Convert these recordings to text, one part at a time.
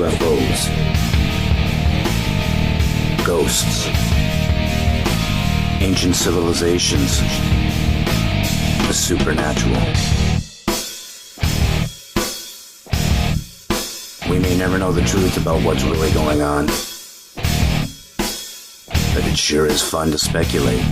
UFOs, ghosts, ancient civilizations, the supernatural. We may never know the truth about what's really going on, but it sure is fun to speculate.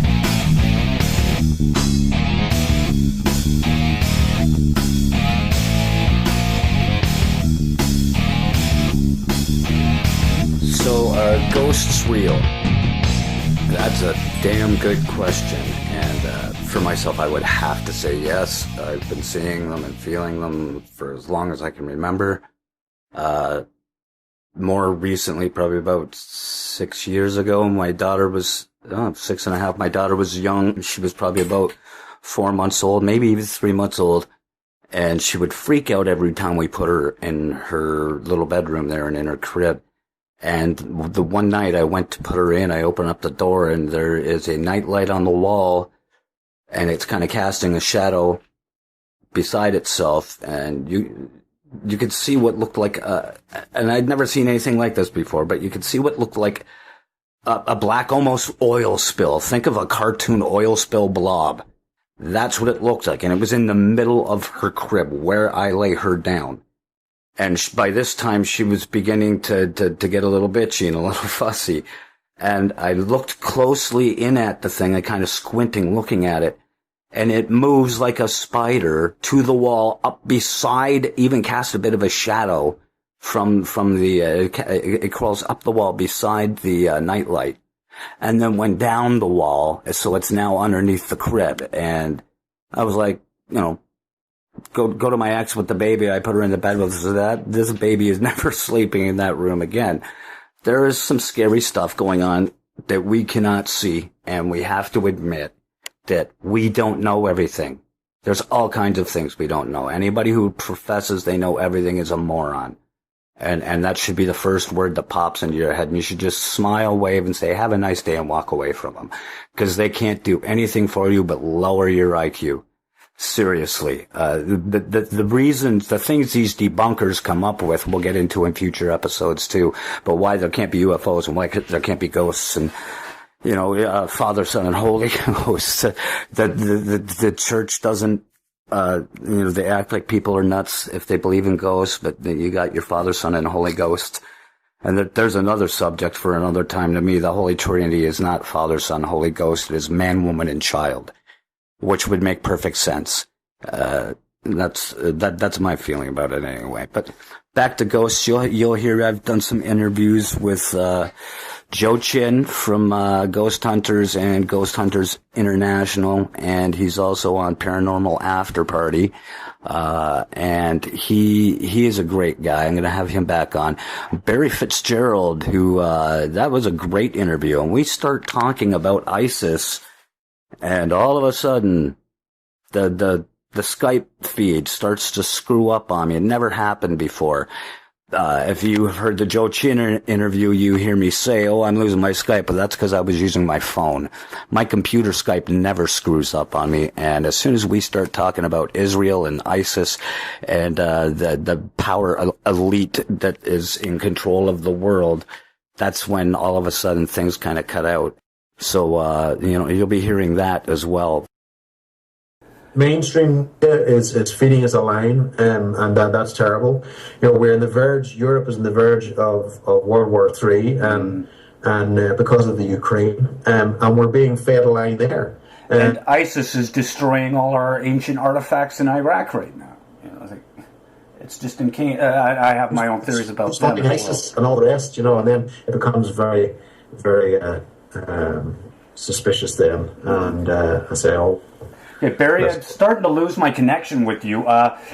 So, are ghosts real? That's a damn good question, and for myself I would have to say yes. I've been seeing them and feeling them for as long as I can remember. More recently, probably about 6 years ago, my daughter was 6.5. My daughter was young. She was probably about 4 months old, maybe even 3 months old. And she would freak out every time we put her in her little bedroom there and in her crib. And the one night I went to put her in, I opened up the door and there is a nightlight on the wall and it's kind of casting a shadow beside itself. And you could see what looked like, and I'd never seen anything like this before, but you could see what looked like a black, almost oil spill. Think of a cartoon oil spill blob. That's what it looked like. And it was in the middle of her crib where I lay her down. And by this time, she was beginning to get a little bitchy and a little fussy. And I looked closely in at the thing, I kind of squinting, looking at it. And it moves like a spider to the wall, up beside, even cast a bit of a shadow from the, it crawls up the wall beside the nightlight. And then went down the wall, so it's now underneath the crib. And I was like, go to my ex with the baby. I put her in the bed with so that this baby is never sleeping in that room again. There is some scary stuff going on that we cannot see, and we have to admit that we don't know everything. There's all kinds of things we don't know. Anybody who professes they know everything is a moron. And that should be the first word that pops into your head. And you should just smile, wave, and say, have a nice day, and walk away from them. Because they can't do anything for you but lower your IQ. Seriously. The reasons, the things these debunkers come up with, we'll get into in future episodes too, but why there can't be UFOs and why there can't be ghosts and, Father, Son, and Holy Ghost. The church doesn't, they act like people are nuts if they believe in ghosts, but you got your Father, Son, and Holy Ghost. And there's another subject for another time. To me, the Holy Trinity is not Father, Son, Holy Ghost. It is man, woman, and child, which would make perfect sense. That's my feeling about it anyway. But back to ghosts, you'll hear I've done some interviews with, Joe Chin from Ghost Hunters and Ghost Hunters International, and he's also on Paranormal After Party. And he is a great guy. I'm going to have him back on. Barry Fitzgerald, who that was a great interview, and we start talking about ISIS, and all of a sudden the Skype feed starts to screw up on me. It never happened before. If you have heard the Joe Chin interview, you hear me say, I'm losing my Skype, but that's because I was using my phone. My computer Skype never screws up on me, and as soon as we start talking about Israel and ISIS and the power elite that is in control of the world, that's when all of a sudden things kind of cut out. So, you'll be hearing that as well. Mainstream it's feeding us a line, and that's terrible. We're on the verge. Europe is on the verge of World War III, and because of the Ukraine, and we're being fed a line there. And ISIS is destroying all our ancient artifacts in Iraq right now. It's just in case. I have my own theories about them. ISIS and all the rest, and then it becomes very, very suspicious then, and I say, Yeah, Barry, I'm starting to lose my connection with you.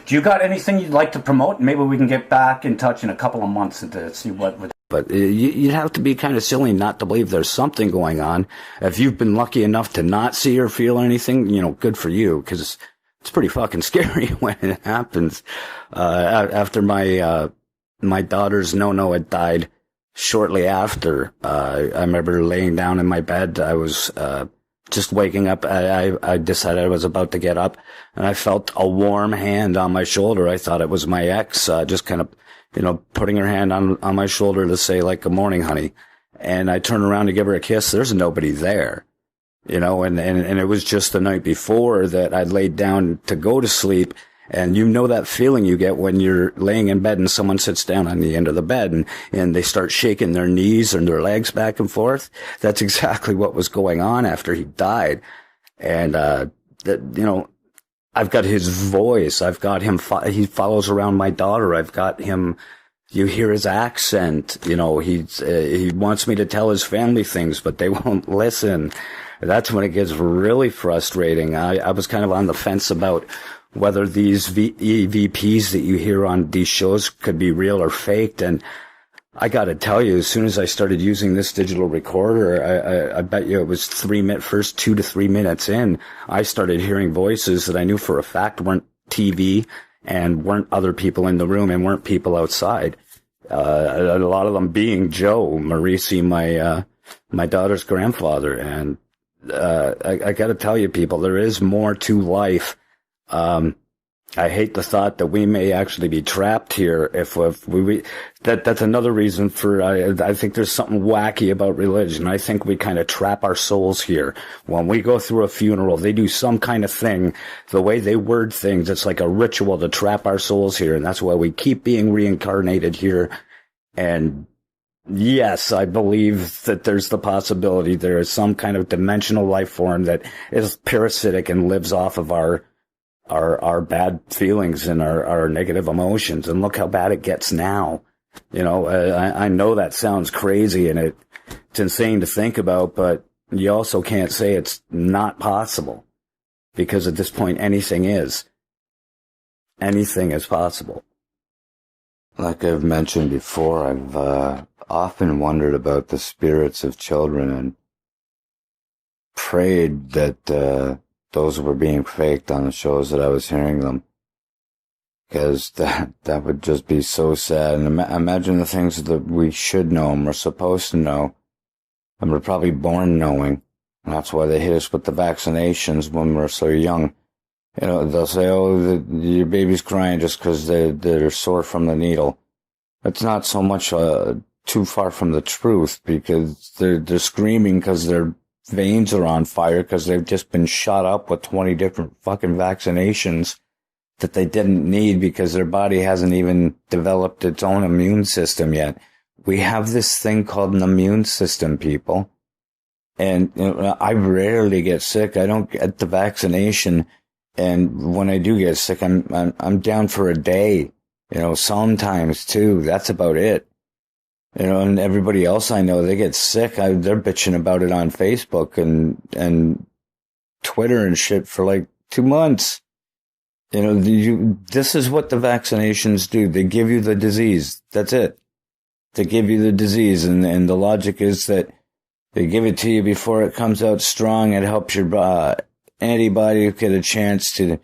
Do you got anything you'd like to promote? Maybe we can get back in touch in a couple of months to see what... But you'd have to be kind of silly not to believe there's something going on. If you've been lucky enough to not see or feel anything, good for you, because it's pretty fucking scary when it happens. After my daughter's no had died shortly after, I remember laying down in my bed. I was just waking up, I decided I was about to get up, and I felt a warm hand on my shoulder. I thought it was my ex, just kind of, putting her hand on my shoulder to say, like, good morning, honey. And I turned around to give her a kiss. There's nobody there, and it was just the night before that I laid down to go to sleep. And that feeling you get when you're laying in bed and someone sits down on the end of the bed and they start shaking their knees and their legs back and forth. That's exactly what was going on after he died. And, I've got his voice. I've got him. He follows around my daughter. I've got him. You hear his accent. He wants me to tell his family things, but they won't listen. That's when it gets really frustrating. I was kind of on the fence about whether these EVPs that you hear on these shows could be real or faked. And I got to tell you, as soon as I started using this digital recorder, I bet you it was first 2 to 3 minutes in, I started hearing voices that I knew for a fact weren't TV and weren't other people in the room and weren't people outside. A lot of them being Joe Marisi, my daughter's grandfather. And I got to tell you, people, there is more to life. I hate the thought that we may actually be trapped here if that's another reason for, I think there's something wacky about religion. I think we kind of trap our souls here. When we go through a funeral, they do some kind of thing. The way they word things, it's like a ritual to trap our souls here. And that's why we keep being reincarnated here. And yes, I believe that there's the possibility there is some kind of dimensional life form that is parasitic and lives off of our bad feelings and our negative emotions. And look how bad it gets now. I know that sounds crazy and it's insane to think about, but you also can't say it's not possible, because at this point, anything is possible. Like I've mentioned before, I've often wondered about the spirits of children and prayed that those were being faked on the shows that I was hearing them, because that would just be so sad. And imagine the things that we should know and we're supposed to know, and we're probably born knowing. And that's why they hit us with the vaccinations when we're so young. They'll say, "Oh, your baby's crying just because they're sore from the needle." It's not so much too far from the truth, because they're screaming because their veins are on fire because they've just been shot up with 20 different fucking vaccinations that they didn't need because their body hasn't even developed its own immune system yet. We have this thing called an immune system, people. And I rarely get sick. I don't get the vaccination. And when I do get sick, I'm down for a day, sometimes 2. That's about it. And everybody else I know, they get sick. They're bitching about it on Facebook and Twitter and shit for like 2 months. This is what the vaccinations do. They give you the disease. That's it. They give you the disease. And the logic is that they give it to you before it comes out strong. It helps your antibody get a chance to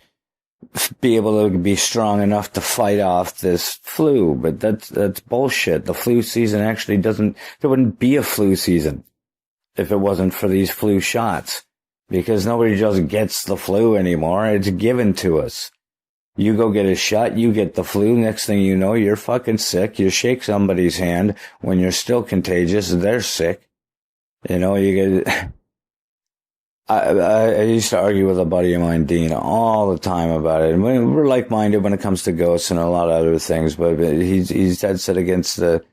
be able to be strong enough to fight off this flu. But that's bullshit. The flu season actually there wouldn't be a flu season if it wasn't for these flu shots, because nobody just gets the flu anymore. It's given to us. You go get a shot, you get the flu, next thing you know, you're fucking sick. You shake somebody's hand when you're still contagious, they're sick. You get... I used to argue with a buddy of mine, Dean, all the time about it. And we're like-minded when it comes to ghosts and a lot of other things, but he's dead set against the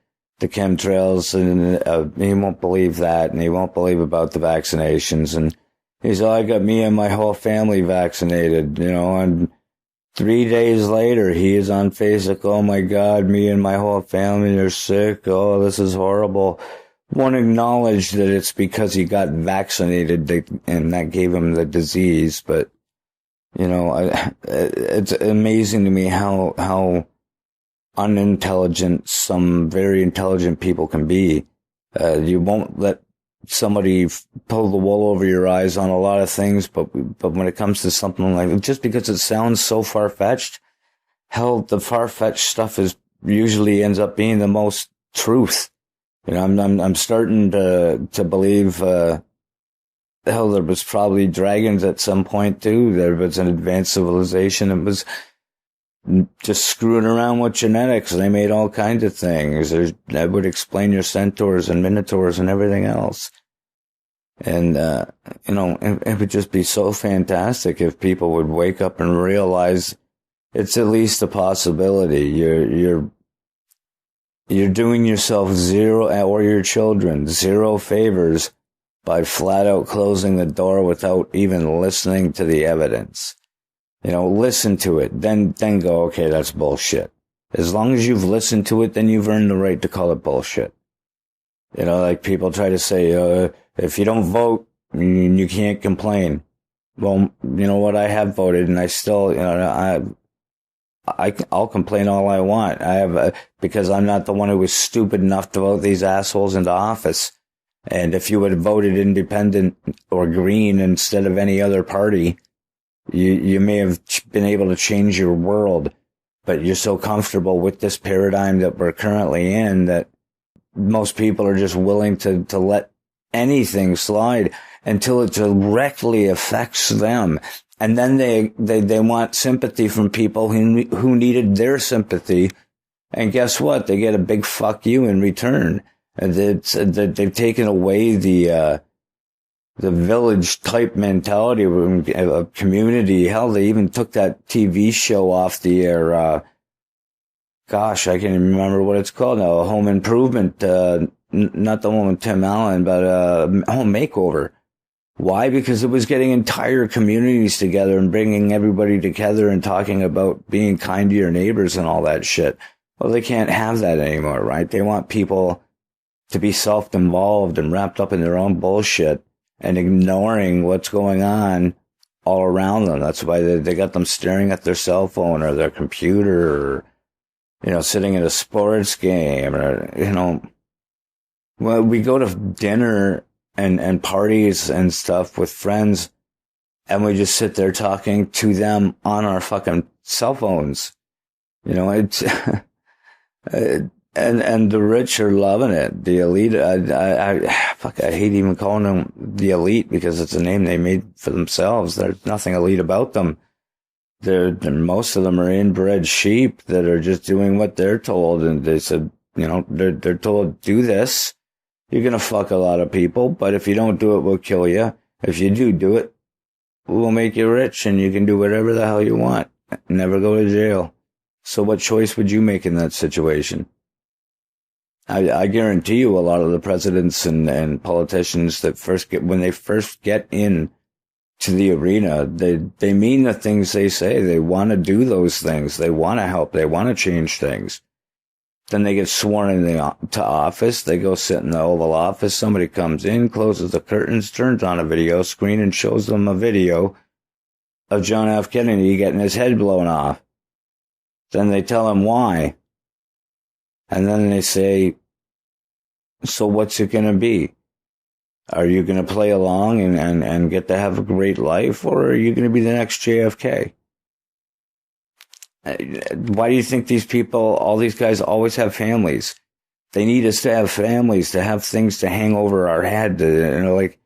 chemtrails, and he won't believe that, and he won't believe about the vaccinations. And he's like, I got me and my whole family vaccinated, and 3 days later, he is on Facebook, oh my God, me and my whole family are sick. Oh, this is horrible. Won't acknowledge that it's because he got vaccinated and that gave him the disease. But, it's amazing to me how unintelligent some very intelligent people can be. You won't let somebody pull the wool over your eyes on a lot of things, but when it comes to something like, just because it sounds so far-fetched, hell, the far-fetched stuff usually ends up being the most truth. I'm starting to believe, hell, there was probably dragons at some point too. There was an advanced civilization that was just screwing around with genetics. They made all kinds of things. That would explain your centaurs and minotaurs and everything else. And, you know, it would just be so fantastic if people would wake up and realize it's at least a possibility. You're doing yourself zero, or your children, zero favors by flat out closing the door without even listening to the evidence. You know, listen to it, then go, okay, that's bullshit. As long as you've listened to it, then you've earned the right to call it bullshit. You know, like people try to say, if you don't vote, you can't complain. Well, you know what? I have voted, and I still, you know, I'll complain all I want. Because I'm not the one who was stupid enough to vote these assholes into office. And if you had voted independent or green instead of any other party, you may have been able to change your world. But you're so comfortable with this paradigm that we're currently in that most people are just willing to let anything slide until it directly affects them. And then they want sympathy from people who needed their sympathy. And guess what? They get a big fuck you in return. And they've taken away the village type mentality of community. Hell, they even took that TV show off the air. Gosh, I can't even remember what it's called now. Home Improvement, not the one with Tim Allen, but Home Makeover. Why? Because it was getting entire communities together and bringing everybody together and talking about being kind to your neighbors and all that shit. Well, they can't have that anymore, right? They want people to be self-involved and wrapped up in their own bullshit and ignoring what's going on all around them. That's why they got them staring at their cell phone or their computer or, you know, sitting at a sports game or, you know, well, we go to dinner and parties and stuff with friends and we just sit there talking to them on our fucking cell phones. You know, it's, and the rich are loving it. The elite, I hate even calling them the elite because it's a name they made for themselves. There's nothing elite about them. Most of them are inbred sheep that are just doing what they're told. And they said, you know, they're told, do this. You're going to fuck a lot of people, but if you don't do it, we'll kill you. If you do it, we'll make you rich and you can do whatever the hell you want. Never go to jail. So what choice would you make in that situation? I guarantee you a lot of the presidents and politicians that when they first get in to the arena, they mean the things they say. They want to do those things. They want to help. They want to change things. Then they get sworn into office. They go sit in the Oval Office. Somebody comes in, closes the curtains, turns on a video screen and shows them a video of John F. Kennedy getting his head blown off. Then they tell him why. And then they say, so what's it going to be? Are you going to play along and get to have a great life, or are you going to be the next JFK? Why do you think these people, all these guys, always have families? They need us to have families, to have things to hang over our head. You know, like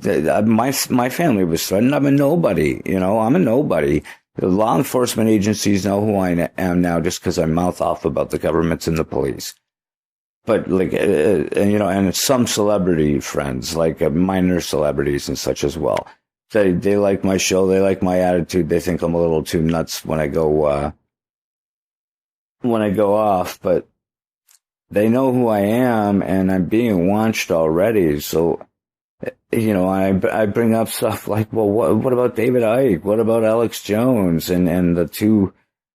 my family was threatened. I'm a nobody. You know, I'm a nobody. The law enforcement agencies know who I am now just because I mouth off about the governments and the police. But like, you know, and some celebrity friends, like minor celebrities and such as well. They like my show. They like my attitude. They think I'm a little too nuts when I go off, but they know who I am and I'm being watched already. So, you know, I bring up stuff like, well, what about David Icke? What about Alex Jones and the two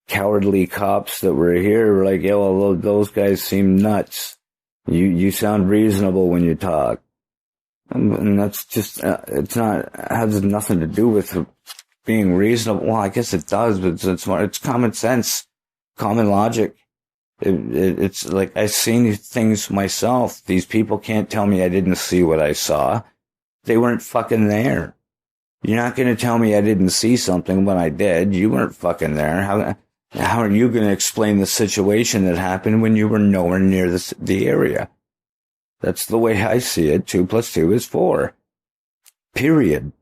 cowardly cops that were here? We're like, yeah, well, those guys seem nuts. You sound reasonable when you talk. And that's just, has nothing to do with being reasonable. Well, I guess it does, but it's common sense, common logic. It's like, I've seen things myself. These people can't tell me I didn't see what I saw. They weren't fucking there. You're not going to tell me I didn't see something when I did. You weren't fucking there. How are you going to explain the situation that happened when you were nowhere near the area? That's the way I see it. 2 + 2 is 4. Period.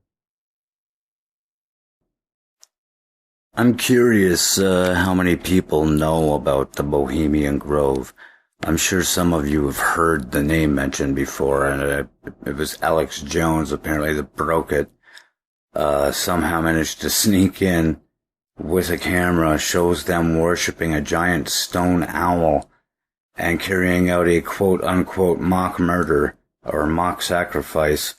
I'm curious how many people know about the Bohemian Grove. I'm sure some of you have heard the name mentioned before, and it was Alex Jones apparently that broke it. Somehow managed to sneak in with a camera, shows them worshipping a giant stone owl and carrying out a quote-unquote mock murder or mock sacrifice.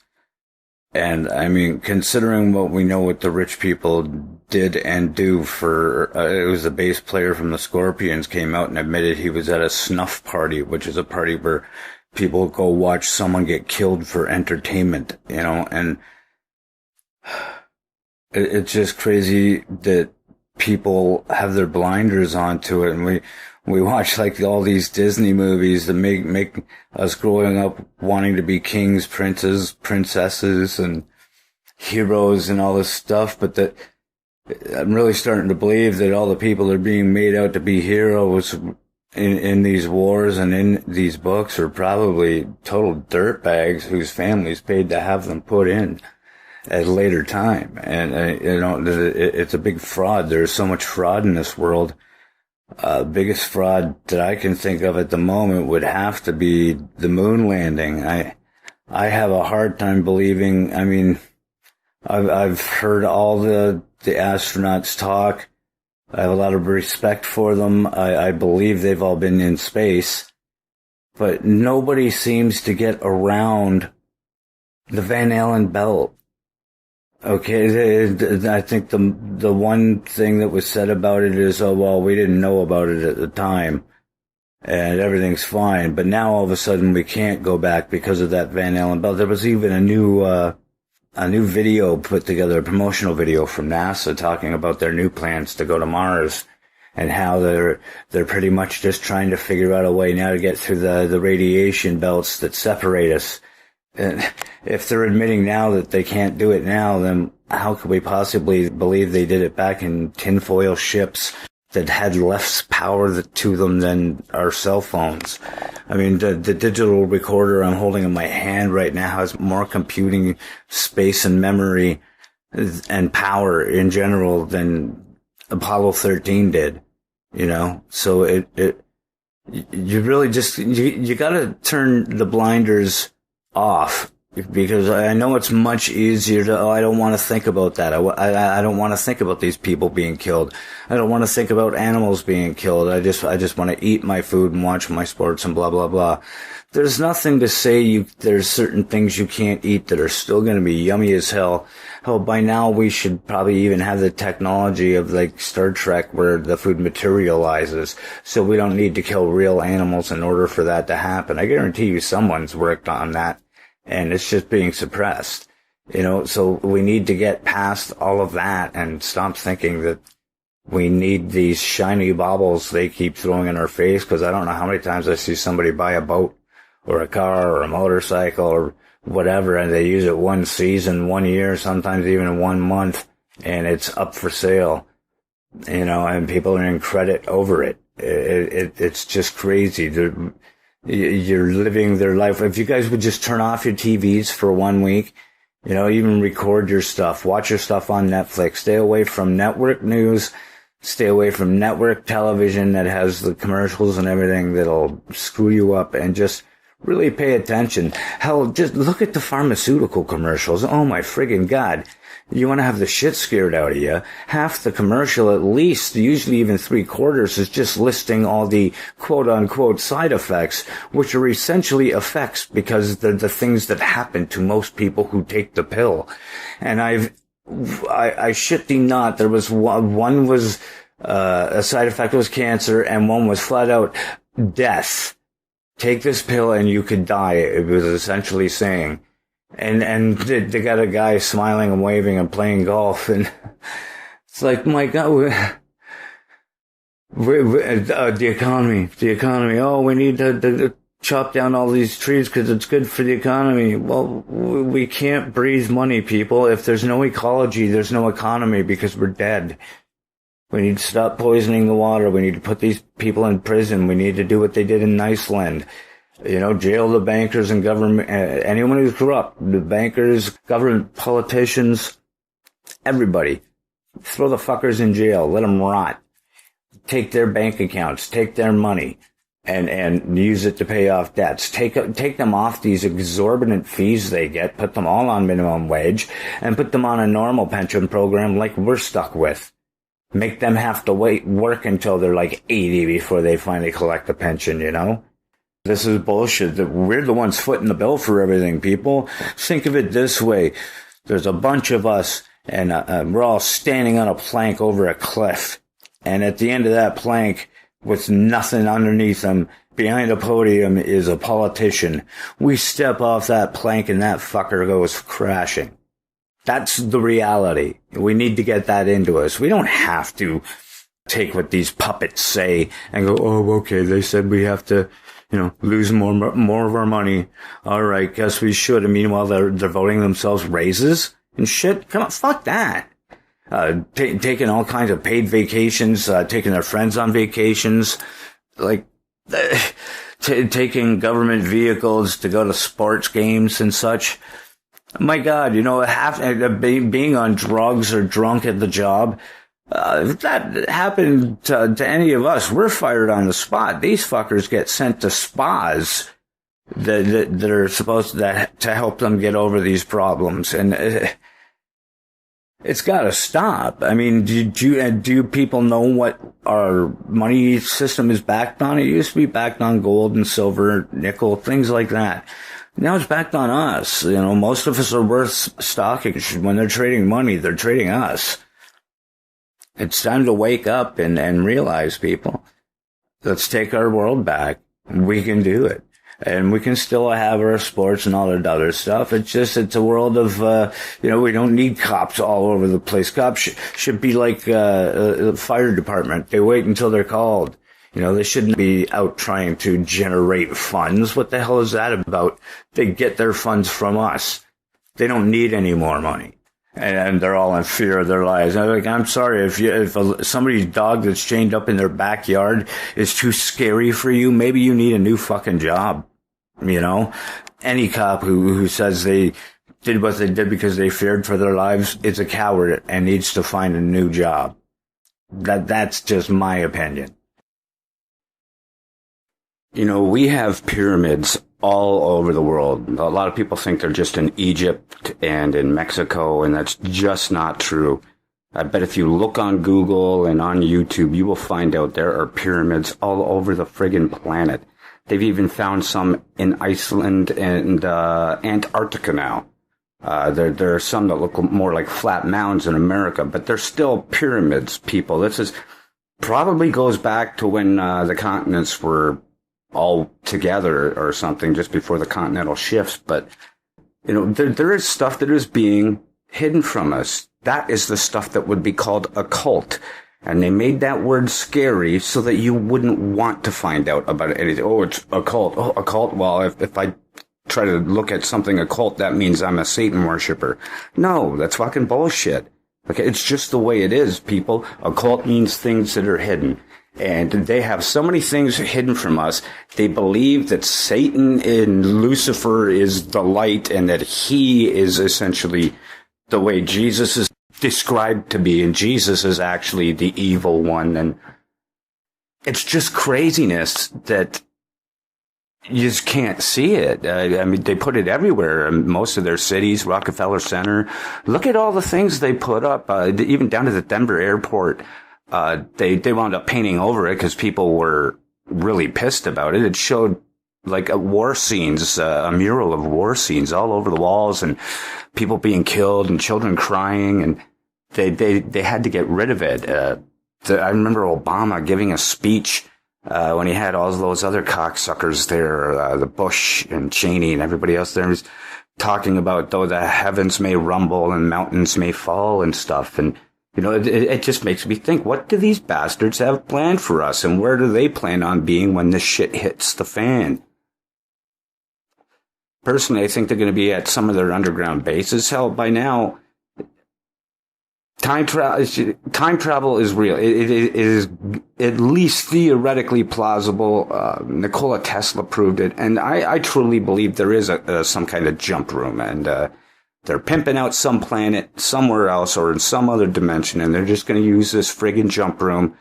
And, I mean, considering what we know what the rich people did and do for, it was a bass player from the Scorpions came out and admitted he was at a snuff party, which is a party where people go watch someone get killed for entertainment, and it's just crazy that people have their blinders onto it, and we watch like all these Disney movies that make us growing up wanting to be kings, princes, princesses, and heroes and all this stuff, but that I'm really starting to believe that all the people that are being made out to be heroes in these wars and in these books are probably total dirtbags whose families paid to have them put in at a later time. And, it's a big fraud. There's so much fraud in this world. Biggest fraud that I can think of at the moment would have to be the moon landing. I have a hard time believing, I mean, I've heard all the astronauts talk. I have a lot of respect for them. I believe they've all been in space, but nobody seems to get around the Van Allen belt. Okay, I think the one thing that was said about it is, oh, well, we didn't know about it at the time, and everything's fine. But now all of a sudden we can't go back because of that Van Allen belt. There was even a new video put together, a promotional video from NASA talking about their new plans to go to Mars and how they're pretty much just trying to figure out a way now to get through the radiation belts that separate us. And if they're admitting now that they can't do it now, then how could we possibly believe they did it back in tinfoil ships that had less power to them than our cell phones? I mean, the digital recorder I'm holding in my hand right now has more computing space and memory and power in general than Apollo 13 did, So you really just, you gotta turn the blinders off, because I know it's much easier to, I don't want to think about that. I don't want to think about these people being killed. I don't want to think about animals being killed. I just want to eat my food and watch my sports and blah, blah, blah. There's nothing to say there's certain things you can't eat that are still going to be yummy as hell. Hell, by now we should probably even have the technology of like Star Trek where the food materializes, so we don't need to kill real animals in order for that to happen. I guarantee you someone's worked on that, and it's just being suppressed. So we need to get past all of that and stop thinking that we need these shiny baubles they keep throwing in our face, because I don't know how many times I see somebody buy a boat or a car or a motorcycle or whatever, and they use it one season, 1 year, sometimes even 1 month, and it's up for sale, and people are in credit over it. It's just crazy. You're living their life. If you guys would just turn off your TVs for 1 week, even record your stuff, watch your stuff on Netflix, stay away from network news, stay away from network television that has the commercials and everything that'll screw you up, and just really pay attention. Hell, just look at the pharmaceutical commercials. Oh my friggin' God. You want to have the shit scared out of you. Half the commercial, at least, usually even 3/4, is just listing all the quote-unquote side effects, which are essentially effects because they're the things that happen to most people who take the pill. And I shit thee not, there was one was a side effect was cancer, and one was flat out death. Take this pill and you could die, it was essentially saying. And they got a guy smiling and waving and playing golf, and it's like, my God, the economy. Oh, we need to chop down all these trees because it's good for the economy. Well, we can't breathe money, people. If there's no ecology, there's no economy, because we're dead. We need to stop poisoning the water. We need to put these people in prison. We need to do what they did in Iceland. Jail the bankers and government, anyone who's corrupt, the bankers, government, politicians, everybody. Throw the fuckers in jail. Let them rot. Take their bank accounts. Take their money and use it to pay off debts. Take them off these exorbitant fees they get. Put them all on minimum wage and put them on a normal pension program like we're stuck with. Make them have to work until they're like 80 before they finally collect a pension, This is bullshit. We're the ones footing the bill for everything, people. Think of it this way. There's a bunch of us, and we're all standing on a plank over a cliff. And at the end of that plank, with nothing underneath them, behind a podium is a politician. We step off that plank and that fucker goes crashing. That's the reality. We need to get that into us. We don't have to take what these puppets say and go, oh, okay, they said we have to, lose more of our money. All right, guess we should. And meanwhile, they're voting themselves raises and shit. Come on, fuck that. Taking all kinds of paid vacations, taking their friends on vacations, taking government vehicles to go to sports games and such. My God, being on drugs or drunk at the job, if that happened to any of us, we're fired on the spot. These fuckers get sent to spas that are supposed to help them get over these problems. And it's got to stop. I mean, do people know what our money system is backed on? It used to be backed on gold and silver, nickel, things like that. Now it's backed on us. Most of us are worth stock exchange. When they're trading money, they're trading us. It's time to wake up and realize, people, let's take our world back. We can do it. And we can still have our sports and all that other stuff. It's a world of, we don't need cops all over the place. Cops should be like, the fire department. They wait until they're called. They shouldn't be out trying to generate funds. What the hell is that about? They get their funds from us. They don't need any more money. And they're all in fear of their lives. I'm sorry, if somebody's dog that's chained up in their backyard is too scary for you, maybe you need a new fucking job. Any cop who says they did what they did because they feared for their lives is a coward and needs to find a new job. That's just my opinion. We have pyramids all over the world. A lot of people think they're just in Egypt and in Mexico, and that's just not true. I bet if you look on Google and on YouTube, you will find out there are pyramids all over the friggin' planet. They've even found some in Iceland and Antarctica now. There are some that look more like flat mounds in America, but they're still pyramids, people. This probably goes back to when the continents were all together or something, just before the continental shifts. But, there is stuff that is being hidden from us. That is the stuff that would be called a cult. And they made that word scary so that you wouldn't want to find out about anything. Oh, it's a cult. Oh, a cult. Well, if I try to look at something occult, that means I'm a Satan worshiper. No, that's fucking bullshit. Okay, it's just the way it is, people. Occult means things that are hidden. And they have so many things hidden from us. They believe that Satan and Lucifer is the light and that he is essentially the way Jesus is described to be, and Jesus is actually the evil one. And it's just craziness that you just can't see it. I mean, they put it everywhere. Most of their cities, Rockefeller Center. Look at all the things they put up, even down to the Denver airport. They wound up painting over it because people were really pissed about it. It showed like war scenes, a mural of war scenes all over the walls, and people being killed and children crying, and they had to get rid of it. I remember Obama giving a speech when he had all those other cocksuckers there, the Bush and Cheney and everybody else there. He was talking about, though the heavens may rumble and mountains may fall and stuff. And it just makes me think, what do these bastards have planned for us, and where do they plan on being when this shit hits the fan? Personally, I think they're going to be at some of their underground bases. Hell, by now, time travel is real. It at least theoretically plausible. Nikola Tesla proved it, and I truly believe there is some kind of jump room, and they're pimping out some planet somewhere else or in some other dimension, and they're just going to use this friggin' jump room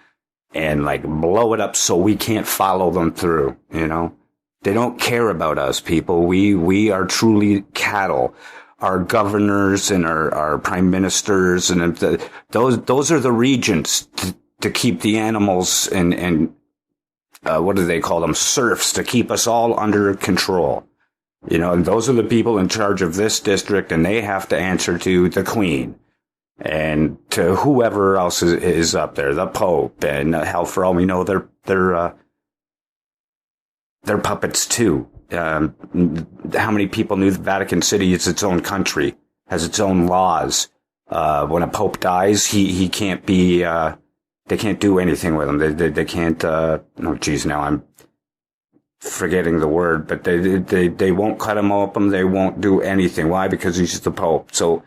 and like blow it up so we can't follow them through. You know, they don't care about us, people. We are truly cattle. Our governors and our prime ministers and those are the regents to keep the animals and what do they call them? Serfs, to keep us all under control. You know, and those are the people in charge of this district, and they have to answer to the Queen and to whoever else is up there, the Pope, and hell, for all we know, they're puppets too. How many people knew the Vatican City is its own country, has its own laws? When a Pope dies, he can't be, they can't do anything with him. They can't, oh geez, now I'm forgetting the word, but they won't cut him open. They won't do anything. Why? Because he's the Pope. So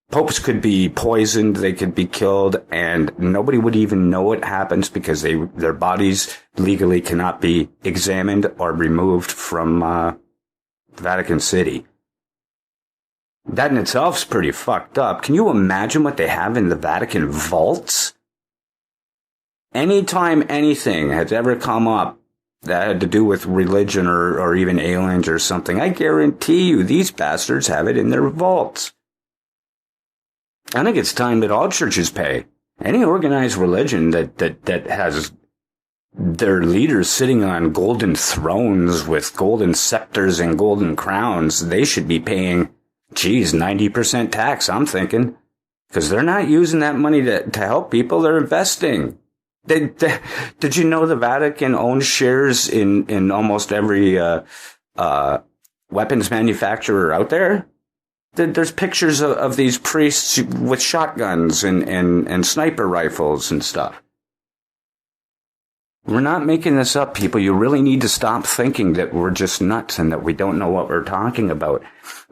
popes could be poisoned. They could be killed, and nobody would even know it happens because their bodies legally cannot be examined or removed from, Vatican City. That in itself is pretty fucked up. Can you imagine what they have in the Vatican vaults? Anytime anything has ever come up that had to do with religion or even aliens or something, I guarantee you these bastards have it in their vaults. I think it's time that all churches pay. Any organized religion that has their leaders sitting on golden thrones with golden scepters and golden crowns, they should be paying, 90% tax, I'm thinking. Because they're not using that money to help people, they're investing. Did you know the Vatican owns shares in almost every weapons manufacturer out there? There's pictures of these priests with shotguns and sniper rifles and stuff. We're not making this up, people. You really need to stop thinking that we're just nuts and that we don't know what we're talking about.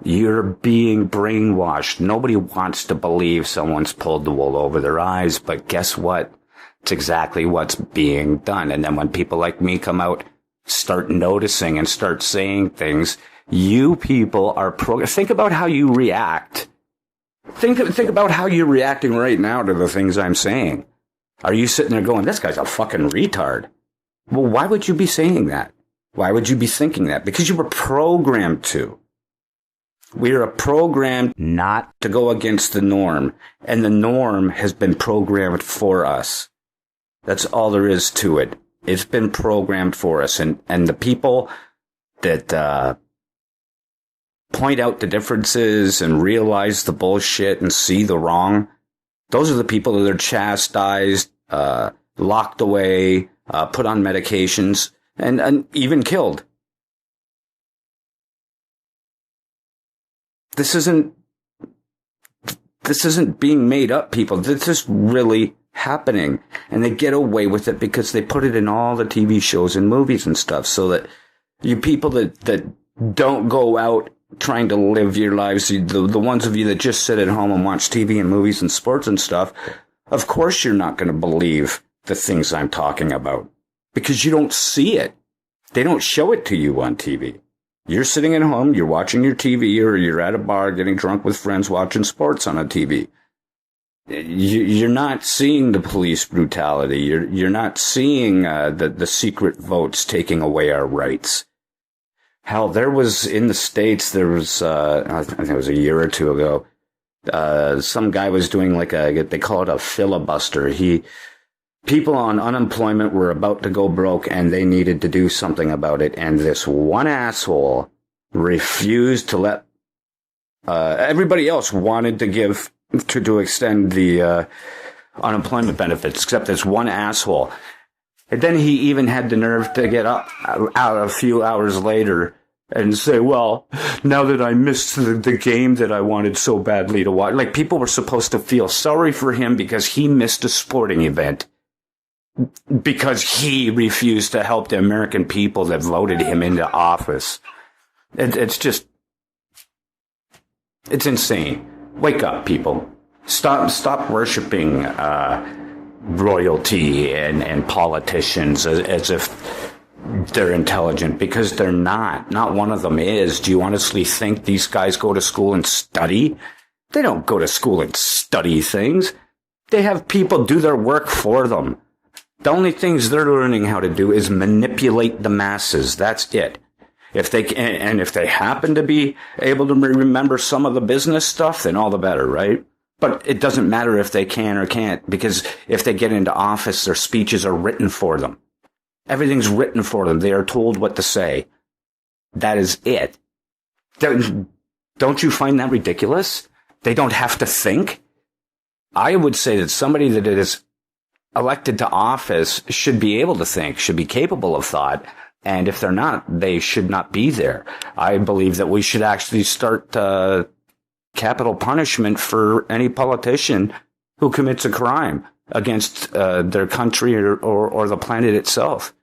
You're being brainwashed. Nobody wants to believe someone's pulled the wool over their eyes, but guess what? It's exactly what's being done. And then when people like me come out, start noticing and start saying things, you people are think about how you react. Think about how you're reacting right now to the things I'm saying. Are you sitting there going, this guy's a fucking retard? Well, why would you be saying that? Why would you be thinking that? Because you were programmed to. We are programmed not to go against the norm, and the norm has been programmed for us. That's all there is to it. It's been programmed for us, and the people that point out the differences and realize the bullshit and see the wrong, those are the people that are chastised, locked away, put on medications, and even killed. This isn't being made up, people. This is really happening. And they get away with it because they put it in all the TV shows and movies and stuff, so that you people that don't go out trying to live your lives, the ones of you that just sit at home and watch TV and movies and sports and stuff, of course you're not going to believe the things I'm talking about because you don't see it. They don't show it to you on TV. You're sitting at home, you're watching your TV, or you're at a bar getting drunk with friends watching sports on a TV. You're not seeing the police brutality. You're not seeing the secret votes taking away our rights. Hell, there was, in the States, there was, I think it was a year or two ago, some guy was doing they call it a filibuster. People on unemployment were about to go broke and they needed to do something about it. And this one asshole refused to let, everybody else wanted to extend the, unemployment benefits, except this one asshole. And then he even had the nerve to get up out a few hours later and say, well, now that I missed the game that I wanted so badly to watch. Like, people were supposed to feel sorry for him because he missed a sporting event, because he refused to help the American people that voted him into office. It's insane. Wake up, people. Stop worshiping royalty and politicians as if they're intelligent, because they're not. Not one of them is. Do you honestly think these guys go to school and study? They don't go to school and study things. They have people do their work for them. The only things they're learning how to do is manipulate the masses. That's it. If they can, and if they happen to be able to remember some of the business stuff, then all the better, right? But it doesn't matter if they can or can't, because if they get into office, their speeches are written for them. Everything's written for them. They are told what to say. That is it. Don't you find that ridiculous? They don't have to think. I would say that somebody that is elected to office should be able to think, should be capable of thought. And if they're not, they should not be there. I believe that we should actually start capital punishment for any politician who commits a crime against their country or the planet itself.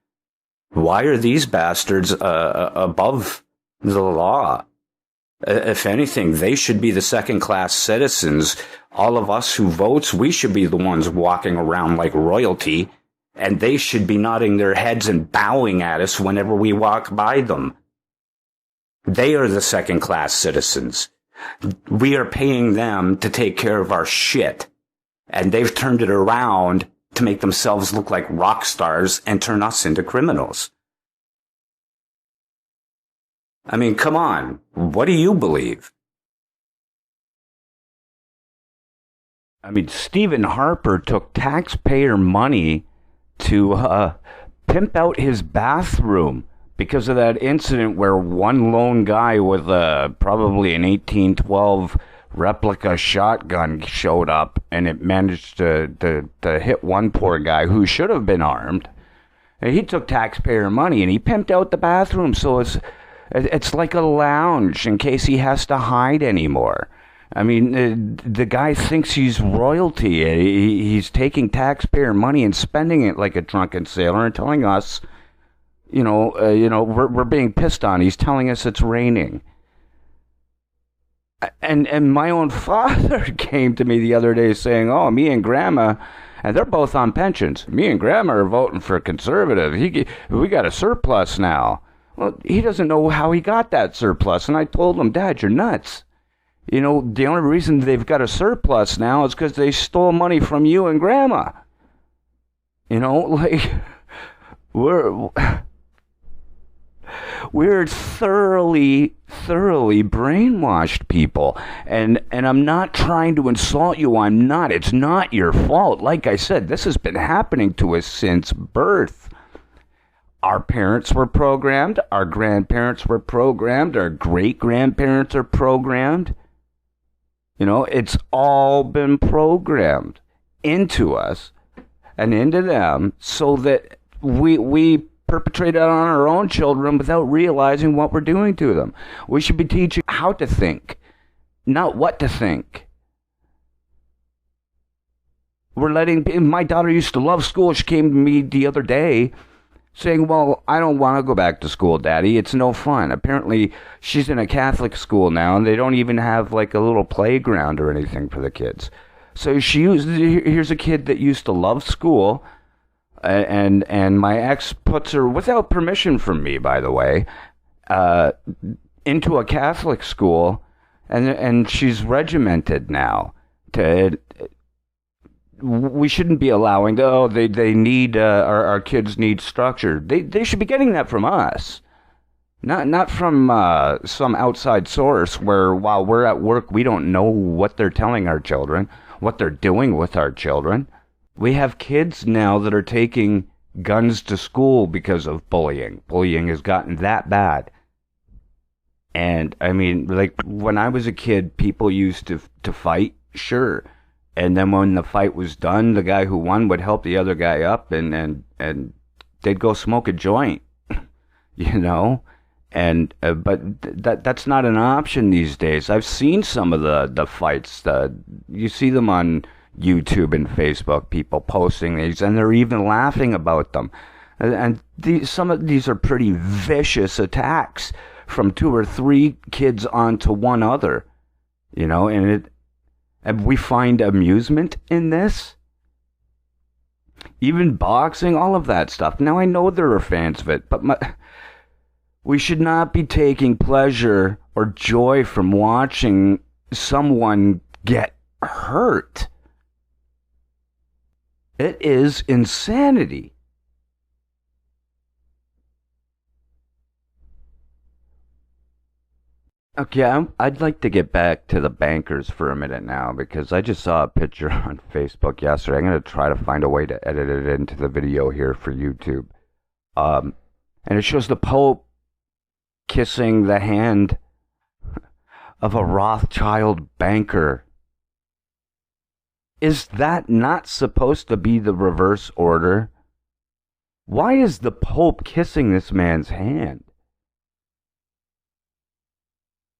Why are these bastards above the law? If anything, they should be the second-class citizens. All of us who votes, we should be the ones walking around like royalty, and they should be nodding their heads and bowing at us whenever we walk by them. They are the second-class citizens. We are paying them to take care of our shit, and they've turned it around to make themselves look like rock stars and turn us into criminals. I mean, come on. What do you believe? I mean, Stephen Harper took taxpayer money to pimp out his bathroom because of that incident where one lone guy with probably an 1812 replica shotgun showed up, and it managed to hit one poor guy who should have been armed. And he took taxpayer money and he pimped out the bathroom, so it's like a lounge in case he has to hide anymore. I mean, the guy thinks he's royalty. He's taking taxpayer money and spending it like a drunken sailor and telling us, we're being pissed on. He's telling us it's raining. And my own father came to me the other day saying, oh, me and Grandma, and they're both on pensions. Me and Grandma are voting for conservative. We got a surplus now. Well, he doesn't know how he got that surplus. And I told him, Dad, you're nuts. The only reason they've got a surplus now is because they stole money from you and Grandma. We're thoroughly brainwashed people. And I'm not trying to insult you. I'm not. It's not your fault. Like I said, this has been happening to us since birth. Our parents were programmed. Our grandparents were programmed. Our great-grandparents are programmed. It's all been programmed into us and into them so that we perpetrate it on our own children without realizing what we're doing to them. We should be teaching how to think, not what to think. My daughter used to love school. She came to me the other day saying, well, I don't want to go back to school, Daddy. It's no fun. Apparently, she's in a Catholic school now, and they don't even have like a little playground or anything for the kids. So here's a kid that used to love school, and my ex puts her, without permission from me, by the way, into a Catholic school, and she's regimented now. We shouldn't be allowing, they need, our kids need structure. They should be getting that from us. Not from some outside source where while we're at work, we don't know what they're telling our children, what they're doing with our children. We have kids now that are taking guns to school because of bullying. Bullying has gotten that bad. And, I mean, like, when I was a kid, people used to fight, sure. And then when the fight was done, the guy who won would help the other guy up, and they'd go smoke a joint, And but that's not an option these days. I've seen some of the fights. You see them on YouTube and Facebook. People posting these, and they're even laughing about them. And some of these are pretty vicious attacks from 2 or 3 kids onto one other, and we find amusement in this. Even boxing, all of that stuff. Now, I know there are fans of it, but we should not be taking pleasure or joy from watching someone get hurt. It is insanity. Okay, I'd like to get back to the bankers for a minute now because I just saw a picture on Facebook yesterday. I'm going to try to find a way to edit it into the video here for YouTube. And it shows the Pope kissing the hand of a Rothschild banker. Is that not supposed to be the reverse order? Why is the Pope kissing this man's hand?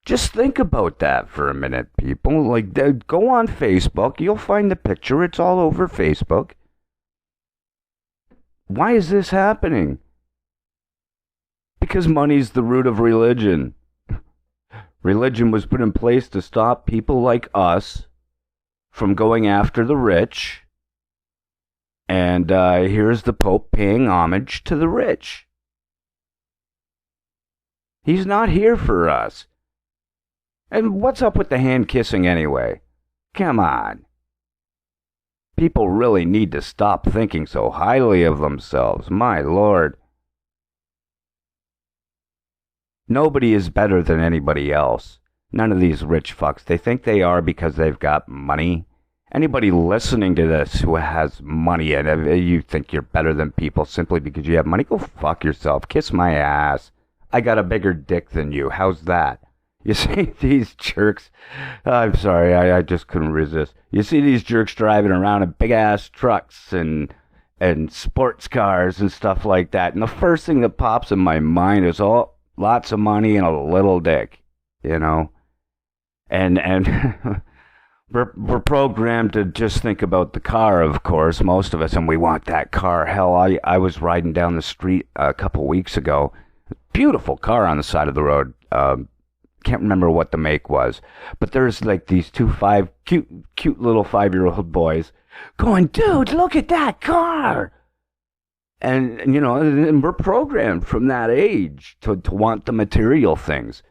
Just think about that for a minute, people. Like, go on Facebook. You'll find the picture. It's all over Facebook. Why is this happening? Because money's the root of religion. Religion was put in place to stop people like us from going after the rich. And here's the Pope paying homage to the rich. He's not here for us. And what's up with the hand kissing anyway? Come on. People really need to stop thinking so highly of themselves. My Lord. Nobody is better than anybody else. None of these rich fucks. They think they are because they've got money. Anybody listening to this who has money and you think you're better than people simply because you have money, go fuck yourself. Kiss my ass. I got a bigger dick than you. How's that? You see these jerks, I'm sorry, I just couldn't resist. You see these jerks driving around in big-ass trucks and sports cars and stuff like that. And the first thing that pops in my mind is, oh, lots of money and a little dick, you know? And we're programmed to just think about the car, of course, most of us, and we want that car. Hell, I was riding down the street a couple weeks ago. Beautiful car on the side of the road. Can't remember what the make was, but there's like these cute little 5-year-old boys going, dude, look at that car. And you know, and we're programmed from that age to want the material things.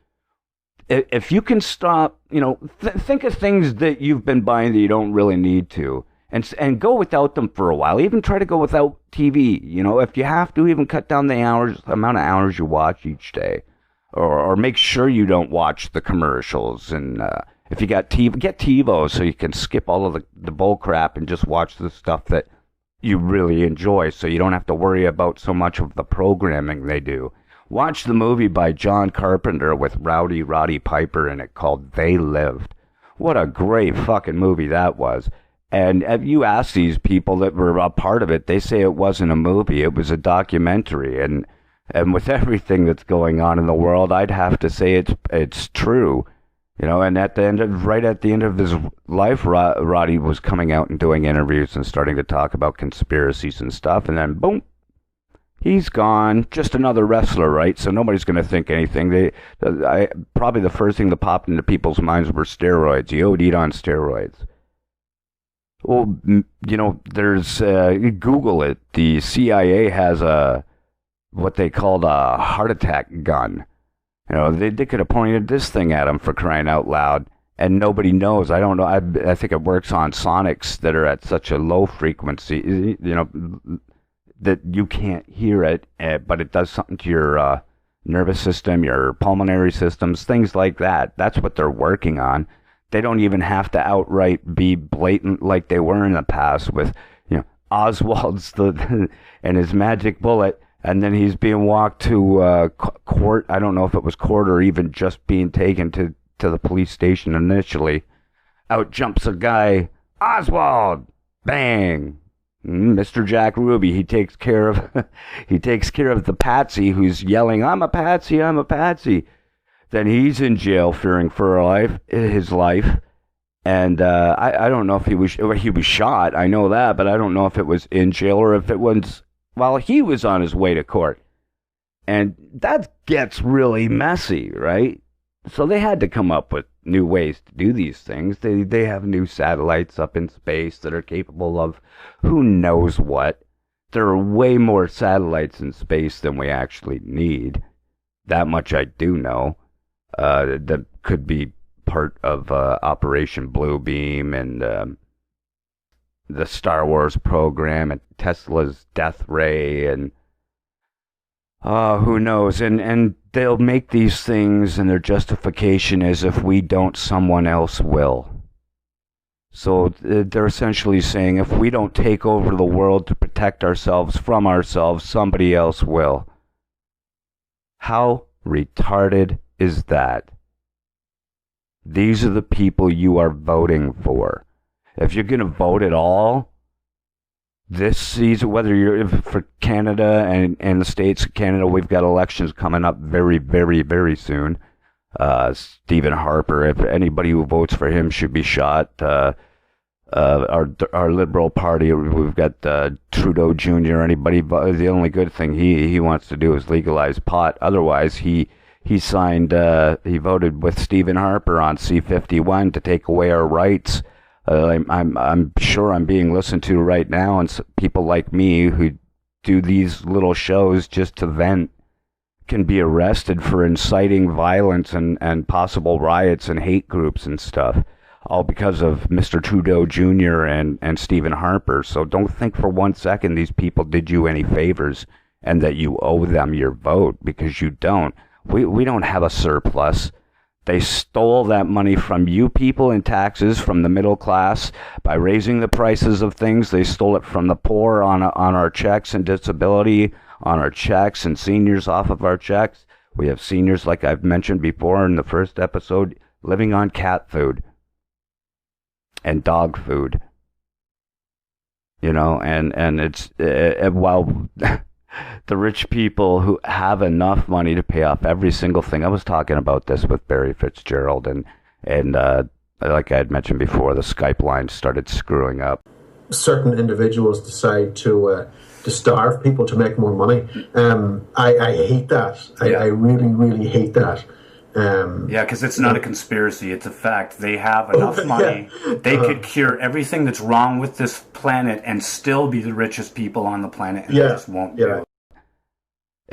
If you can stop, you know, think of things that you've been buying that you don't really need to, and go without them for a while. Even try to go without TV. You know, if you have to, even cut down the amount of hours you watch each day. Or make sure you don't watch the commercials. And if you got TiVo, get TiVo so you can skip all of the bull crap and just watch the stuff that you really enjoy so you don't have to worry about so much of the programming they do. Watch the movie by John Carpenter with Roddy Piper in it called They Lived. What a great fucking movie that was. And if you ask these people that were a part of it, they say it wasn't a movie, it was a documentary. And with everything that's going on in the world, I'd have to say it's true, you know. And right at the end of his life, Roddy was coming out and doing interviews and starting to talk about conspiracies and stuff. And then boom, he's gone. Just another wrestler, right? So nobody's going to think anything. Probably the first thing that popped into people's minds were steroids. He OD'd on steroids. Well, you know, there's Google it. The CIA has what they called a heart attack gun. You know, they could have pointed this thing at him for crying out loud, and nobody knows. I don't know. I think it works on sonics that are at such a low frequency, you know, that you can't hear it, but it does something to your nervous system, your pulmonary systems, things like that. That's what they're working on. They don't even have to outright be blatant like they were in the past with, you know, Oswald's and his magic bullet. And then he's being walked to court. I don't know if it was court or even just being taken to the police station initially. Out jumps a guy. Oswald! Bang! Mr. Jack Ruby. He takes care of the patsy who's yelling, I'm a patsy, I'm a patsy. Then he's in jail fearing for his life. And I don't know if he was shot. I know that, but I don't know if it was in jail or if it was while he was on his way to court. And that gets really messy, right? So they had to come up with new ways to do these things. They have new satellites up in space that are capable of who knows what. There are way more satellites in space than we actually need. That much I do know. That could be part of Operation Bluebeam and the Star Wars program and Tesla's Death Ray and who knows? And they'll make these things, and their justification is if we don't, someone else will. So they're essentially saying if we don't take over the world to protect ourselves from ourselves, somebody else will. How retarded is that? These are the people you are voting for. If you're going to vote at all, this season, whether you're for Canada and the states of Canada, we've got elections coming up very, very, very soon. Stephen Harper, if anybody who votes for him should be shot. Our Liberal Party, we've got Trudeau Jr. Anybody, the only good thing he wants to do is legalize pot. Otherwise, he voted with Stephen Harper on C-51 to take away our rights. I'm sure I'm being listened to right now, and people like me who do these little shows just to vent can be arrested for inciting violence and possible riots and hate groups and stuff, all because of Mr. Trudeau Jr. and Stephen Harper. So don't think for 1 second these people did you any favors and that you owe them your vote, because you don't. We don't have a surplus. They stole that money from you people in taxes, from the middle class, by raising the prices of things. They stole it from the poor on our checks and disability, on our checks, and seniors off of our checks. We have seniors, like I've mentioned before in the first episode, living on cat food and dog food. You know, and it's, while the rich people who have enough money to pay off every single thing. I was talking about this with Barry Fitzgerald, and like I had mentioned before, the Skype line started screwing up. Certain individuals decide to starve people to make more money. I hate that. I really, really hate that. Yeah, because it's not a conspiracy, it's a fact. They have enough money. They could cure everything that's wrong with this planet and still be the richest people on the planet, and they just won't do it.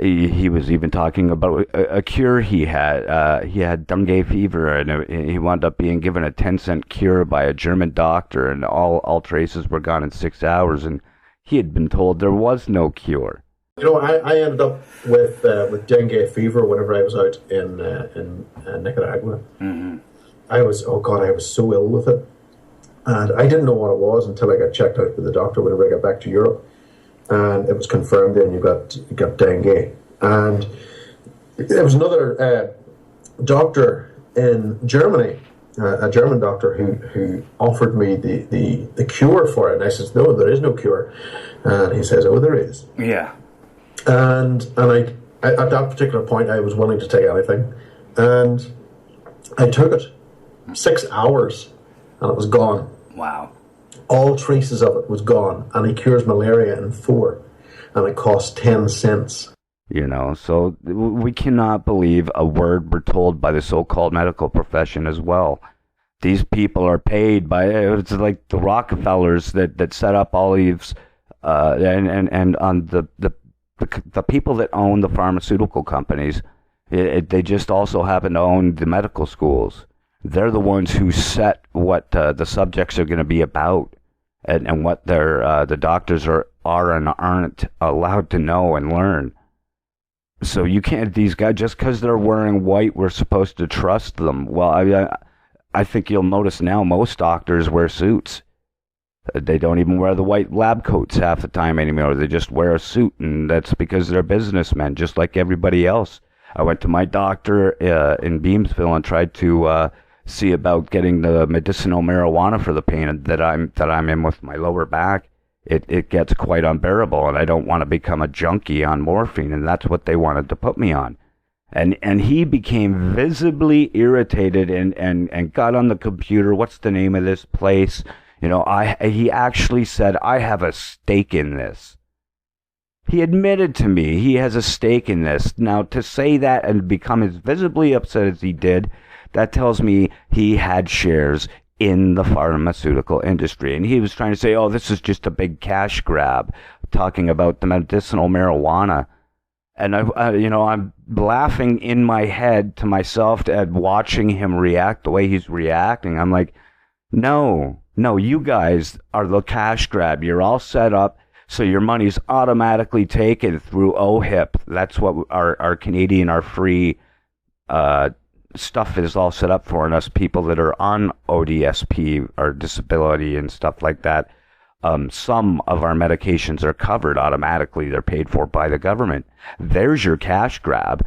He was even talking about a cure he had. He had dengue fever, and he wound up being given a 10-cent cure by a German doctor, and all traces were gone in 6 hours, and he had been told there was no cure. You know, I ended up with dengue fever whenever I was out in Nicaragua. Mm-hmm. I was so ill with it, and I didn't know what it was until I got checked out with the doctor whenever I got back to Europe, and it was confirmed that you got dengue. And there was another doctor in Germany, a German doctor who offered me the cure for it, and I said, no, there is no cure, and he says, oh, there is. Yeah. And I at that particular point I was willing to take anything, and I took it. 6 hours and it was gone. Wow. All traces of it was gone, and he cures malaria in 4, and it cost 10 cents. You know, so we cannot believe a word we're told by the so-called medical profession as well. These people are paid by, it's like the Rockefellers that set up all these, and on the people that own the pharmaceutical companies, they just also happen to own the medical schools. They're the ones who set what the subjects are going to be about, and what the doctors are and aren't allowed to know and learn. So you can't, these guys, just because they're wearing white, we're supposed to trust them. Well, I think you'll notice now most doctors wear suits. They don't even wear the white lab coats half the time anymore. They just wear a suit, and that's because they're businessmen, just like everybody else. I went to my doctor in Beamsville and tried to see about getting the medicinal marijuana for the pain that I'm in with my lower back. It gets quite unbearable, and I don't want to become a junkie on morphine, and that's what they wanted to put me on. And he became visibly irritated and got on the computer. What's the name of this place? You know, he actually said, I have a stake in this. He admitted to me he has a stake in this. Now, to say that and become as visibly upset as he did, that tells me he had shares in the pharmaceutical industry. And he was trying to say, oh, this is just a big cash grab, talking about the medicinal marijuana. And I'm laughing in my head to myself at watching him react the way he's reacting. I'm like, no, you guys are the cash grab. You're all set up so your money's automatically taken through OHIP. That's what our Canadian, our free stuff is all set up for. And us people that are on ODSP, or disability and stuff like that, some of our medications are covered automatically. They're paid for by the government. There's your cash grab.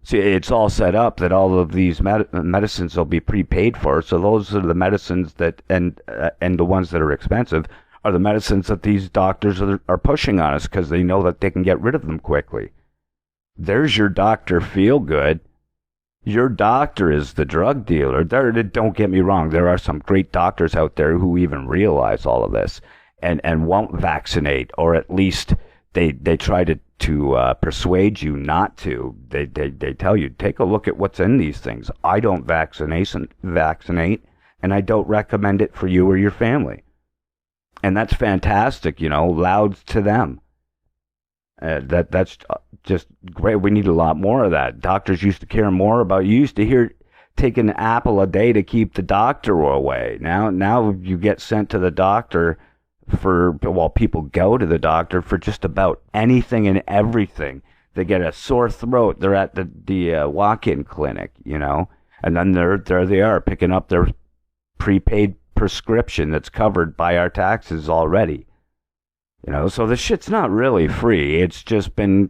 See, it's all set up that all of these medicines will be prepaid for. So those are the medicines that, and the ones that are expensive, are the medicines that these doctors are pushing on us because they know that they can get rid of them quickly. There's your Dr. Feelgood. Your doctor is the drug dealer. Don't get me wrong. There are some great doctors out there who even realize all of this and won't vaccinate, or at least they try to persuade you not to. They tell you, take a look at what's in these things. I don't vaccinate, and I don't recommend it for you or your family. And that's fantastic, loud to them. That's just great. We need a lot more of that. Doctors used to care more about, you used to hear, take an apple a day to keep the doctor away. Now you get sent to the doctor people go to the doctor for just about anything and everything. They get a sore throat, they're at the walk-in clinic, and then there they are picking up their prepaid prescription that's covered by our taxes already. So the shit's not really free. It's just been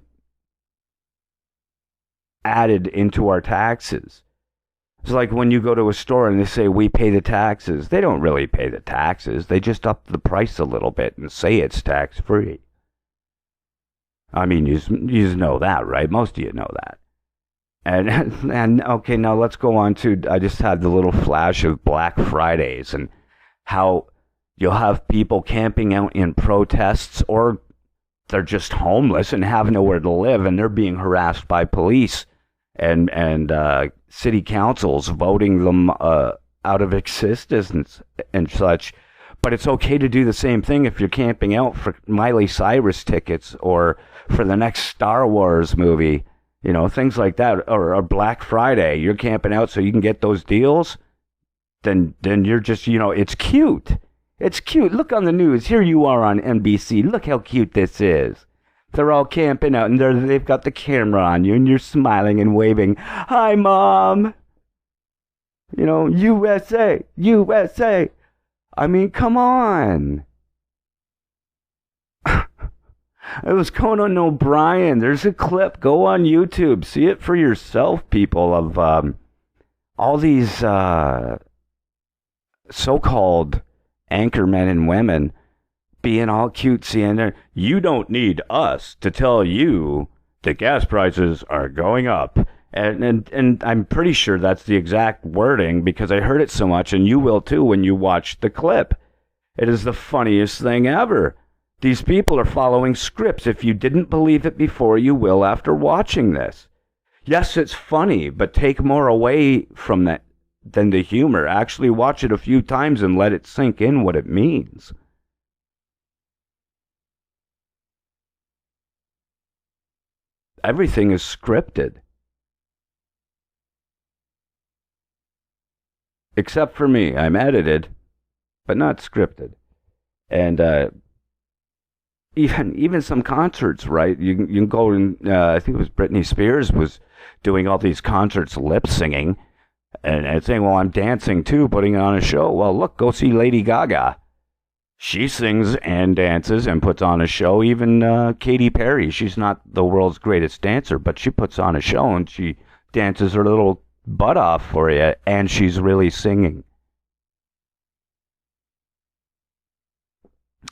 added into our taxes. It's like when you go to a store and they say, we pay the taxes. They don't really pay the taxes. They just up the price a little bit and say it's tax-free. I mean, you know that, right? Most of you know that. And okay, now let's go on to, I just had the little flash of Black Fridays and how you'll have people camping out in protests, or they're just homeless and have nowhere to live, and they're being harassed by police and city councils voting them out of existence and such. But it's okay to do the same thing if you're camping out for Miley Cyrus tickets or for the next Star Wars movie, things like that, or Black Friday. You're camping out so you can get those deals. Then you're just, it's cute. It's cute. Look on the news. Here you are on NBC. Look how cute this is. They're all camping out, and they've got the camera on you, and you're smiling and waving. Hi, Mom. USA, USA. I mean, come on. It was Conan O'Brien. There's a clip. Go on YouTube. See it for yourself, people, of all these so-called anchormen and women being all cutesy and there. You don't need us to tell you that gas prices are going up. And I'm pretty sure that's the exact wording because I heard it so much, and you will too when you watch the clip. It is the funniest thing ever. These people are following scripts. If you didn't believe it before, you will after watching this. Yes, it's funny, but take more away from that than the humor. Actually watch it a few times and let it sink in what it means. Everything is scripted. Except for me. I'm edited, but not scripted. And even some concerts, right? You can go and I think it was Britney Spears was doing all these concerts lip singing and saying, well, I'm dancing too, putting on a show. Well, look, go see Lady Gaga. She sings and dances and puts on a show. Even Katy Perry, she's not the world's greatest dancer, but she puts on a show and she dances her little butt off for you, and she's really singing.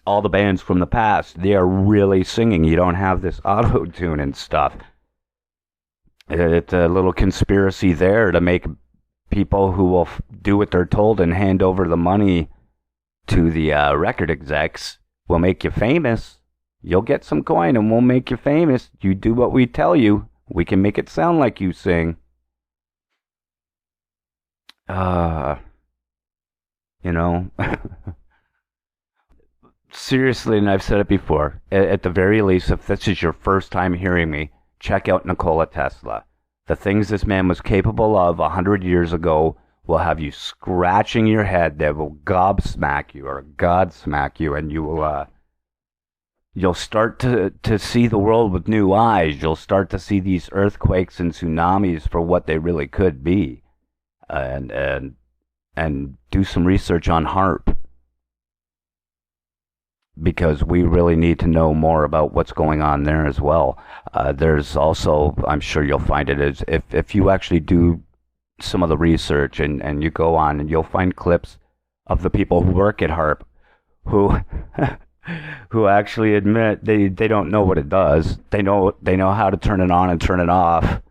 All the bands from the past, they are really singing. You don't have this auto-tune and stuff. It's a little conspiracy there to make people who will do what they're told and hand over the money to the record execs will make you famous. You'll get some coin and we'll make you famous. You do what we tell you. We can make it sound like you sing. Uh, you know, seriously, and I've said it before, at the very least, if this is your first time hearing me, check out Nikola Tesla. The things this man was capable of 100 years ago will have you scratching your head. They will gobsmack you or godsmack you, and you'll start to see the world with new eyes. You'll start to see these earthquakes and tsunamis for what they really could be, and do some research on HARP, because we really need to know more about what's going on there as well. There's also, I'm sure you'll find it, is if you actually do some of the research and you go on, and you'll find clips of the people who work at HARP who who actually admit they don't know what it does. They know how to turn it on and turn it off,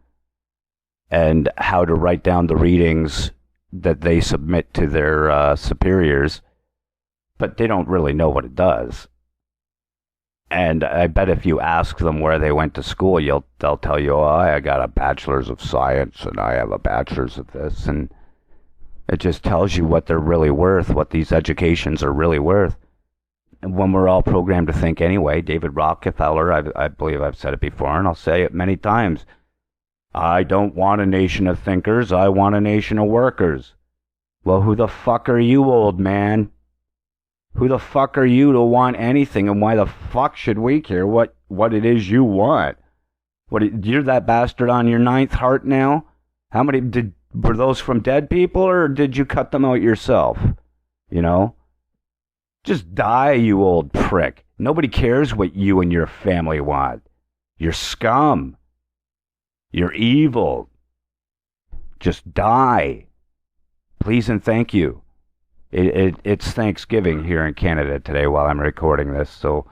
and how to write down the readings that they submit to their superiors, but they don't really know what it does. And I bet if you ask them where they went to school, they'll tell you, "Oh, I got a bachelor's of science, and I have a bachelor's of this," and it just tells you what they're really worth, what these educations are really worth. And when we're all programmed to think anyway, David Rockefeller, I believe I've said it before, and I'll say it many times, I don't want a nation of thinkers, I want a nation of workers. Well, who the fuck are you, old man? Who the fuck are you to want anything, and why the fuck should we care what it is you want? You're that bastard on your ninth heart now? How many were those from dead people, or did you cut them out yourself? You know? Just die, you old prick. Nobody cares what you and your family want. You're scum. You're evil. Just die. Please and thank you. It's Thanksgiving here in Canada today while I'm recording this, so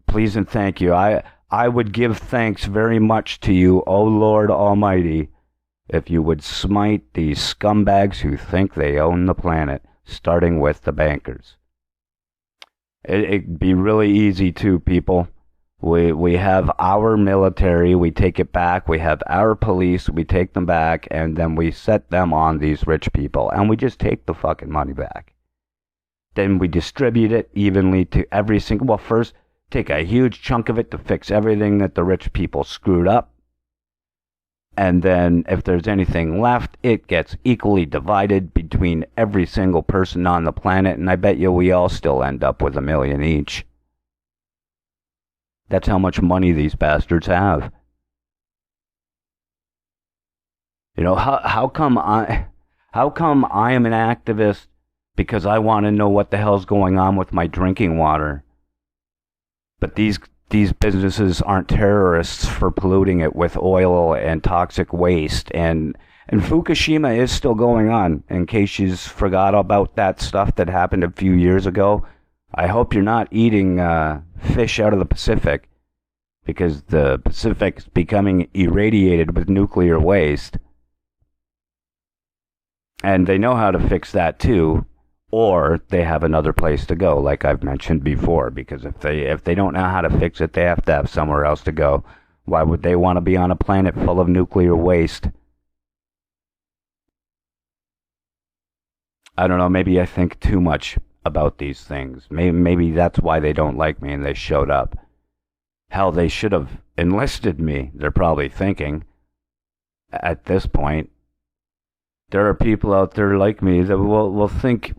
please and thank you. I would give thanks very much to you, O Lord Almighty, if you would smite these scumbags who think they own the planet, starting with the bankers. It'd be really easy too, people. We have our military, we take it back. We have our police, we take them back, and then we set them on these rich people, and we just take the fucking money back. Then we distribute it evenly to every single... Well, first, take a huge chunk of it to fix everything that the rich people screwed up. And then, if there's anything left, it gets equally divided between every single person on the planet, and I bet you we all still end up with $1 million each. That's how much money these bastards have. You know, how come I am an activist? Because I want to know what the hell's going on with my drinking water. But these businesses aren't terrorists for polluting it with oil and toxic waste. And Fukushima is still going on, in case you forgot about that stuff that happened a few years ago. I hope you're not eating fish out of the Pacific, because the Pacific's becoming irradiated with nuclear waste. And they know how to fix that too, or they have another place to go, like I've mentioned before, because if they don't know how to fix it, they have to have somewhere else to go. Why would they want to be on a planet full of nuclear waste? I don't know, maybe I think too much about these things. Maybe that's why they don't like me and they showed up. Hell, they should have enlisted me, they're probably thinking, at this point. There are people out there like me that will think,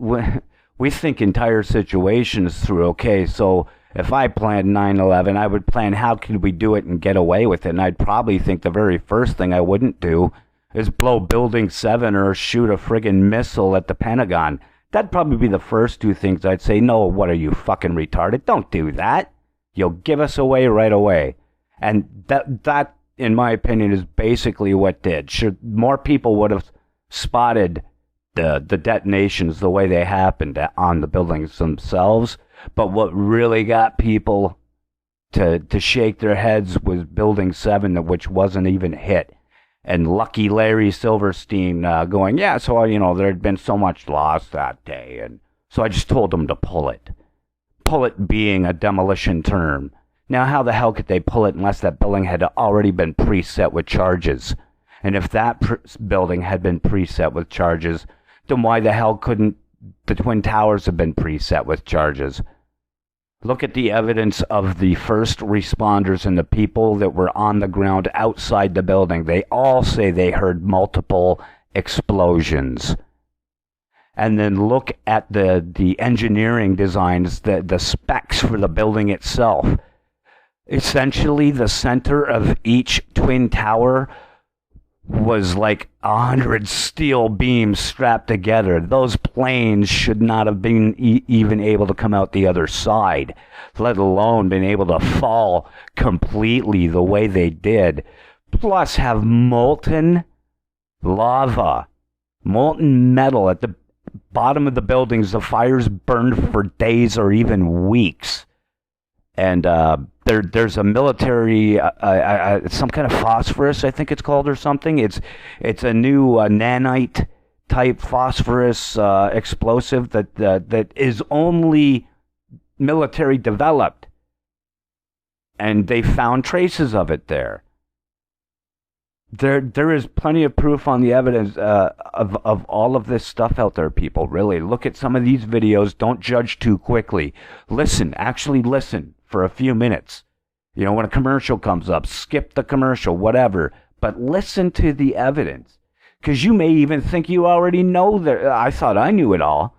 we think entire situations through. Okay, so if I planned 9/11, I would plan how could we do it and get away with it. And I'd probably think the very first thing I wouldn't do is blow Building 7 or shoot a friggin' missile at the Pentagon. That'd probably be the first two things I'd say. No, what are you, fucking retarded? Don't do that. You'll give us away right away. And that, in my opinion, is basically what did. Sure, more people would have spotted the detonations the way they happened on the buildings themselves. But what really got people to shake their heads was Building 7, which wasn't even hit. And lucky Larry Silverstein going, yeah, so, there had been so much loss that day. And so I just told them to pull it. Pull it being a demolition term. Now, how the hell could they pull it unless that building had already been preset with charges? And if that building had been preset with charges, then why the hell couldn't the Twin Towers have been preset with charges? Look at the evidence of the first responders and the people that were on the ground outside the building. They all say they heard multiple explosions. And then look at the engineering designs, the specs for the building itself. Essentially, the center of each Twin Tower was like 100 steel beams strapped together. Those planes should not have been even able to come out the other side, let alone been able to fall completely the way they did. Plus have molten lava, molten metal at the bottom of the buildings. The fires burned for days or even weeks. And there's a military, some kind of phosphorus, I think it's called, or something. It's a new nanite type phosphorus explosive that is only military developed, and they found traces of it there. There is plenty of proof on the evidence of all of this stuff out there, people. Really, look at some of these videos. Don't judge too quickly. Listen, actually listen for a few minutes. You know, when a commercial comes up, skip the commercial, whatever. But listen to the evidence. Because you may even think you already know that. I thought I knew it all.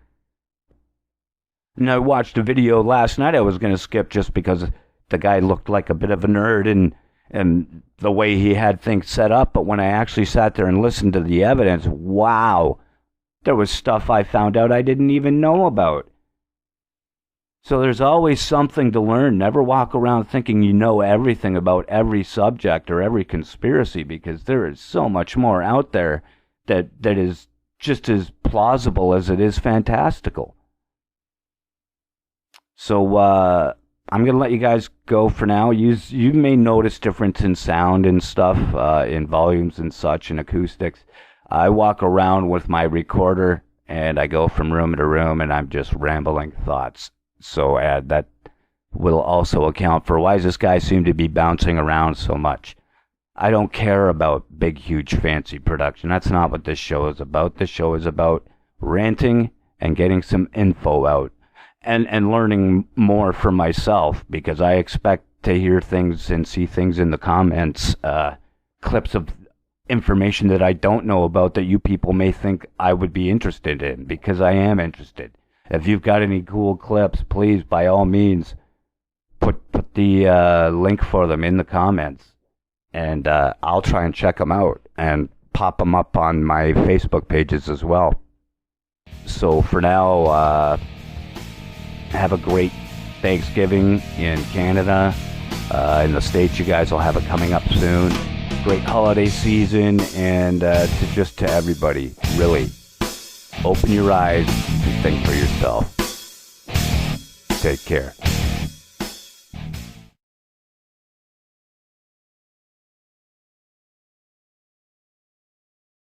And I watched a video last night I was going to skip just because the guy looked like a bit of a nerd and the way he had things set up. But when I actually sat there and listened to the evidence, wow, there was stuff I found out I didn't even know about. So there's always something to learn. Never walk around thinking you know everything about every subject or every conspiracy, because there is so much more out there that is just as plausible as it is fantastical. So I'm going to let you guys go for now. You may notice difference in sound and stuff, in volumes and such, and acoustics. I walk around with my recorder, and I go from room to room, and I'm just rambling thoughts. So that will also account for why does this guy seem to be bouncing around so much. I don't care about big, huge, fancy production. That's not what this show is about. This show is about ranting and getting some info out and learning more for myself, because I expect to hear things and see things in the comments, clips of information that I don't know about that you people may think I would be interested in, because I am interested. If you've got any cool clips, please, by all means, put the link for them in the comments, and I'll try and check them out and pop them up on my Facebook pages as well. So for now, have a great Thanksgiving in Canada. In the States, you guys will have it coming up soon. Great holiday season, and to everybody, really, open your eyes and think for yourself. Take care.